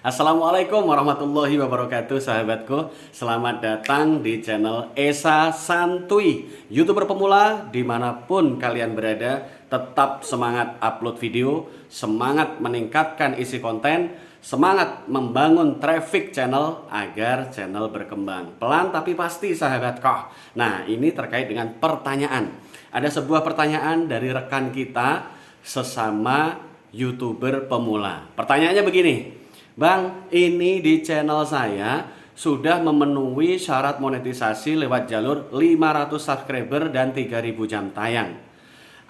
Assalamualaikum warahmatullahi wabarakatuh, sahabatku. Selamat datang di channel Esa Santuy, YouTuber pemula dimanapun kalian berada. Tetap semangat upload video, semangat meningkatkan isi konten, semangat membangun traffic channel agar channel berkembang. Pelan tapi pasti, sahabatku. Nah, ini terkait dengan pertanyaan. Ada sebuah pertanyaan dari rekan kita sesama YouTuber pemula. Pertanyaannya begini, Bang, ini di channel saya sudah memenuhi syarat monetisasi lewat jalur 500 subscriber dan 3000 jam tayang.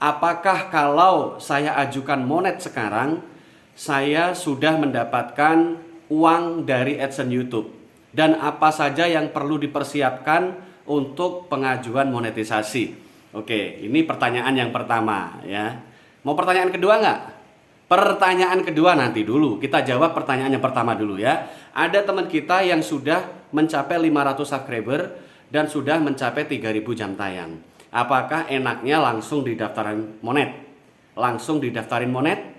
Apakah kalau saya ajukan monet sekarang, saya sudah mendapatkan uang dari AdSense YouTube? Dan apa saja yang perlu dipersiapkan untuk pengajuan monetisasi? Oke, ini pertanyaan yang pertama ya. Mau pertanyaan kedua nggak? Pertanyaan kedua nanti dulu. Kita jawab pertanyaan yang pertama dulu ya. Ada teman kita yang sudah mencapai 500 subscriber dan sudah mencapai 3000 jam tayang. Apakah enaknya langsung didaftarin monet? Langsung didaftarin monet?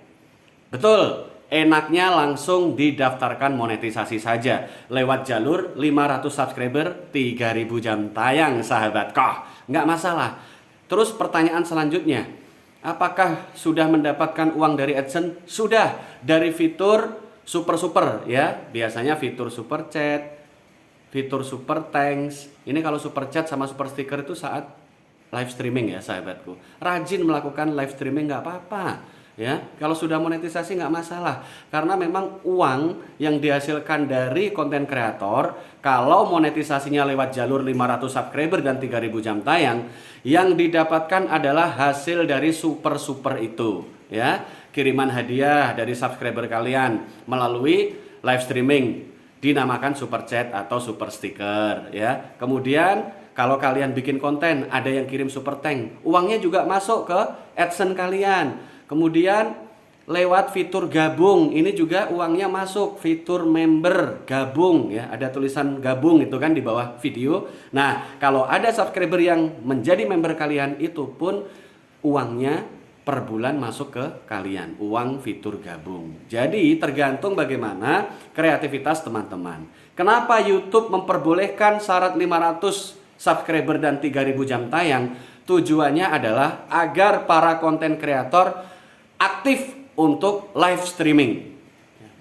Betul. Enaknya langsung didaftarkan monetisasi saja lewat jalur 500 subscriber 3000 jam tayang, sahabat. Nggak masalah. Terus pertanyaan selanjutnya, apakah sudah mendapatkan uang dari AdSense? Sudah, dari fitur super ya. Biasanya fitur super chat, fitur super thanks. Ini kalau super chat sama super sticker itu saat live streaming ya, sahabatku. Rajin melakukan live streaming nggak apa-apa ya. Kalau sudah monetisasi nggak masalah, karena memang uang yang dihasilkan dari konten kreator kalau monetisasinya lewat jalur 500 subscriber dan 3000 jam tayang, yang didapatkan adalah hasil dari super itu ya. Kiriman hadiah dari subscriber kalian melalui live streaming dinamakan super chat atau super sticker ya. Kemudian kalau kalian bikin konten ada yang kirim super thank, uangnya juga masuk ke AdSense kalian. Kemudian lewat fitur gabung, ini juga uangnya masuk fitur member gabung ya, ada tulisan gabung itu kan di bawah video. Nah, kalau ada subscriber yang menjadi member kalian, itu pun uangnya per bulan masuk ke kalian, uang fitur gabung. Jadi tergantung bagaimana kreativitas teman-teman. Kenapa YouTube memperbolehkan syarat 500 subscriber dan 3000 jam tayang? Tujuannya adalah agar para konten kreator aktif untuk live streaming.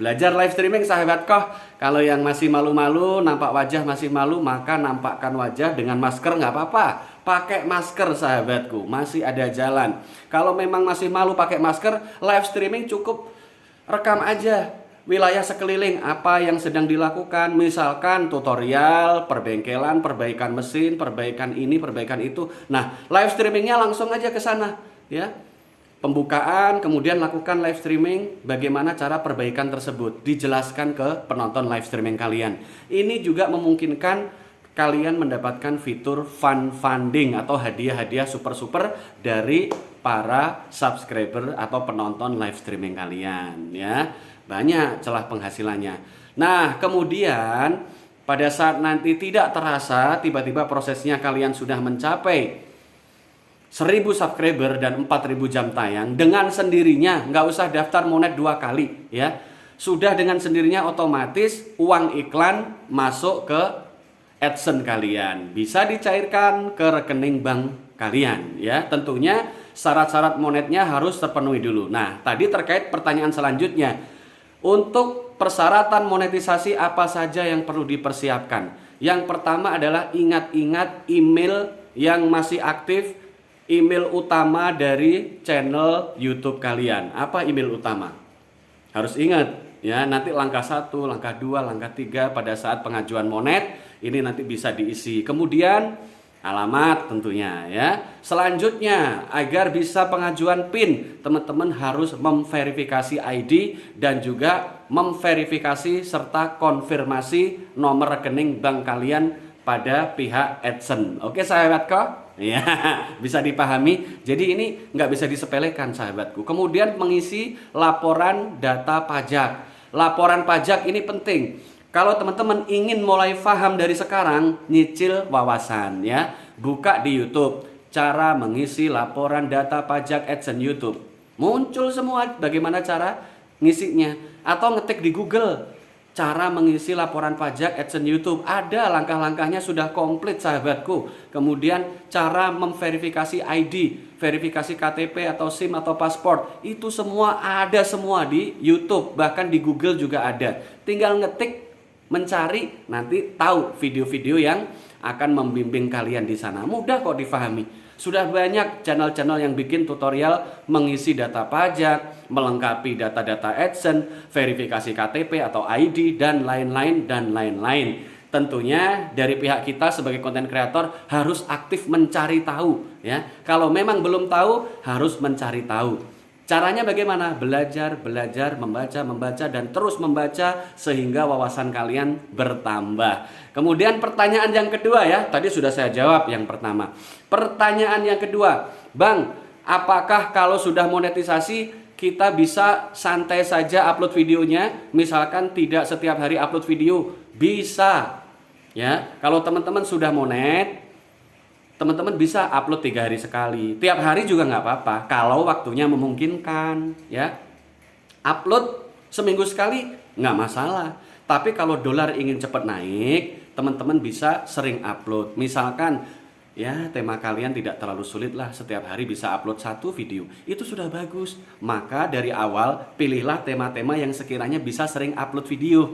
Belajar live streaming, sahabatku. Kalau yang masih malu-malu, nampak wajah masih malu, maka nampakkan wajah dengan masker nggak apa-apa. Pakai masker, sahabatku, masih ada jalan. Kalau memang masih malu pakai masker, live streaming cukup rekam aja wilayah sekeliling apa yang sedang dilakukan. Misalkan tutorial, perbengkelan, perbaikan mesin, perbaikan ini, perbaikan itu. Nah, live streamingnya langsung aja ke sana ya. Pembukaan, kemudian lakukan live streaming, bagaimana cara perbaikan tersebut dijelaskan ke penonton live streaming kalian. Ini juga memungkinkan kalian mendapatkan fitur funding atau hadiah-hadiah super dari para subscriber atau penonton live streaming kalian ya. Banyak celah penghasilannya. Nah, kemudian pada saat nanti tidak terasa tiba-tiba prosesnya kalian sudah mencapai 1000 subscriber dan 4000 jam tayang dengan sendirinya, nggak usah daftar monet 2 kali ya. Sudah dengan sendirinya otomatis uang iklan masuk ke AdSense kalian, bisa dicairkan ke rekening bank kalian ya. Tentunya syarat-syarat monetnya harus terpenuhi dulu. Nah, tadi terkait pertanyaan selanjutnya, untuk persyaratan monetisasi apa saja yang perlu dipersiapkan? Yang pertama adalah ingat-ingat email yang masih aktif, email utama dari channel YouTube kalian. Apa email utama? Harus ingat ya, nanti langkah 1, langkah 2, langkah 3 pada saat pengajuan monet ini nanti bisa diisi. Kemudian alamat tentunya ya. Selanjutnya, agar bisa pengajuan PIN, teman-teman harus memverifikasi ID dan juga memverifikasi serta konfirmasi nomor rekening bank kalian pada pihak AdSense. Oke, sahabatku? Ya, bisa dipahami. Jadi ini nggak bisa disepelekan, sahabatku. Kemudian mengisi laporan data pajak. Laporan pajak ini penting. Kalau teman-teman ingin mulai paham dari sekarang, nyicil wawasan ya. Buka di YouTube cara mengisi laporan data pajak AdSense YouTube. Muncul semua bagaimana cara ngisinya. Atau ngetik di Google, cara mengisi laporan pajak AdSense YouTube. Ada langkah-langkahnya sudah komplit sahabatku. Kemudian cara memverifikasi ID, verifikasi KTP atau SIM atau paspor. Itu semua ada semua di YouTube. Bahkan di Google juga ada. Tinggal ngetik, mencari, nanti tahu video-video yang akan membimbing kalian di sana. Mudah kok difahami. Sudah banyak channel-channel yang bikin tutorial mengisi data pajak, melengkapi data-data AdSense, verifikasi KTP atau ID, dan lain-lain dan lain-lain. Tentunya dari pihak kita sebagai konten kreator harus aktif mencari tahu ya. Kalau memang belum tahu, harus mencari tahu. Caranya bagaimana? Belajar, membaca, dan terus membaca sehingga wawasan kalian bertambah. Kemudian pertanyaan yang kedua ya, tadi sudah saya jawab yang pertama. Pertanyaan yang kedua, Bang, apakah kalau sudah monetisasi kita bisa santai saja upload videonya? Misalkan tidak setiap hari upload video, bisa. Ya, kalau teman-teman sudah monet, teman-teman bisa upload 3 hari sekali. Tiap hari juga nggak apa-apa kalau waktunya memungkinkan ya. Upload seminggu sekali nggak masalah. Tapi kalau dolar ingin cepat naik, teman-teman bisa sering upload. Misalkan ya tema kalian tidak terlalu sulit lah, setiap hari bisa upload 1 video. Itu sudah bagus. Maka dari awal pilihlah tema-tema yang sekiranya bisa sering upload video.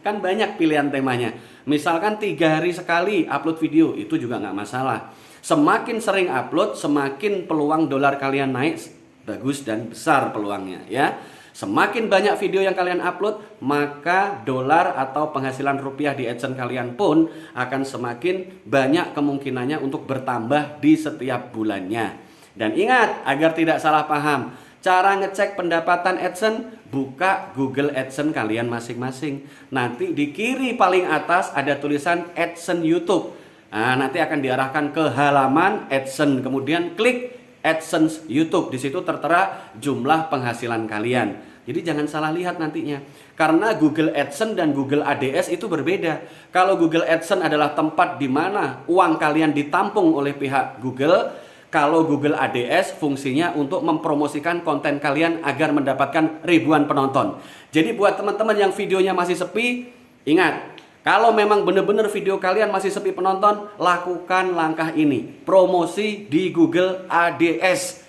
Kan banyak pilihan temanya. Misalkan 3 hari sekali upload video, itu juga nggak masalah. Semakin sering upload, semakin peluang dolar kalian naik bagus dan besar peluangnya ya. Semakin banyak video yang kalian upload, maka dolar atau penghasilan rupiah di AdSense kalian pun akan semakin banyak kemungkinannya untuk bertambah di setiap bulannya. Dan ingat, agar tidak salah paham, cara ngecek pendapatan AdSense, buka Google AdSense kalian masing-masing. Nanti di kiri paling atas ada tulisan AdSense YouTube. Nah, nanti akan diarahkan ke halaman AdSense, kemudian klik AdSense YouTube. Di situ tertera jumlah penghasilan kalian. Jadi jangan salah lihat nantinya. Karena Google AdSense dan Google ADS itu berbeda. Kalau Google AdSense adalah tempat di mana uang kalian ditampung oleh pihak Google. Kalau Google ADS fungsinya untuk mempromosikan konten kalian agar mendapatkan ribuan penonton. Jadi buat teman-teman yang videonya masih sepi, ingat, kalau memang benar-benar video kalian masih sepi penonton, lakukan langkah ini. Promosi di Google ADS.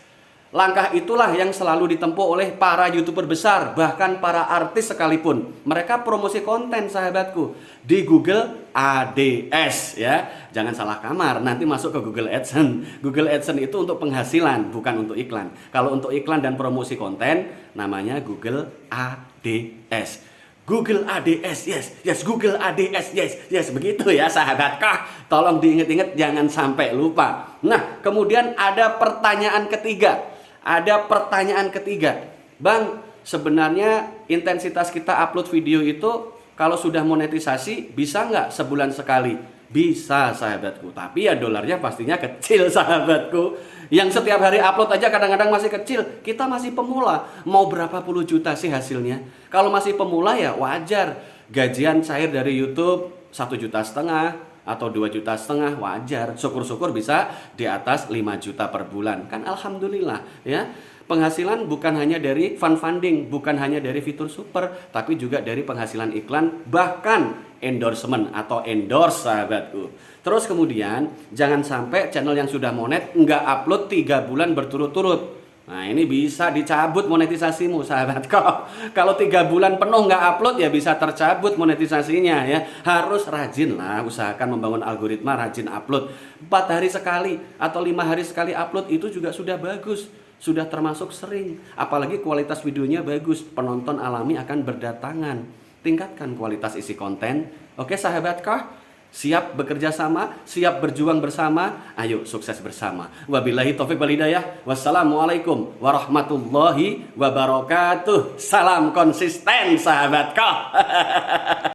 Langkah itulah yang selalu ditempuh oleh para YouTuber besar, bahkan para artis sekalipun. Mereka promosi konten sahabatku di Google ADS ya. Jangan salah kamar, nanti masuk ke Google AdSense. Google AdSense itu untuk penghasilan, bukan untuk iklan. Kalau untuk iklan dan promosi konten, namanya Google ADS. Google ADS, yes, Google ADS, yes, begitu ya sahabatkah. Tolong diingat-ingat, jangan sampai lupa. Nah, kemudian ada pertanyaan ketiga. Bang, sebenarnya intensitas kita upload video itu kalau sudah monetisasi bisa nggak sebulan sekali? Bisa sahabatku, tapi ya dolarnya pastinya kecil sahabatku. Yang setiap hari upload aja kadang-kadang masih kecil. Kita masih pemula, mau berapa puluh juta sih hasilnya? Kalau masih pemula ya wajar. Gajian cair dari YouTube 1,5 juta atau 2,5 juta wajar. Syukur-syukur bisa di atas 5 juta per bulan. Kan alhamdulillah ya. Penghasilan bukan hanya dari funding, bukan hanya dari fitur super, tapi juga dari penghasilan iklan, bahkan endorsement atau endorse sahabatku. Terus kemudian jangan sampai channel yang sudah monet nggak upload 3 bulan berturut-turut. Nah, ini bisa dicabut monetisasimu sahabatku. Kalau 3 bulan penuh nggak upload ya bisa tercabut monetisasinya ya. Harus rajin lah, usahakan membangun algoritma, rajin upload. 4 hari sekali atau 5 hari sekali upload itu juga sudah bagus. Sudah termasuk sering. Apalagi kualitas videonya bagus, penonton alami akan berdatangan. Tingkatkan kualitas isi konten. Oke sahabatkah? Siap bekerja sama, siap berjuang bersama. Ayo sukses bersama. Wabillahi taufiq wal hidayah. Wassalamualaikum warahmatullahi wabarakatuh. Salam konsisten sahabatkah.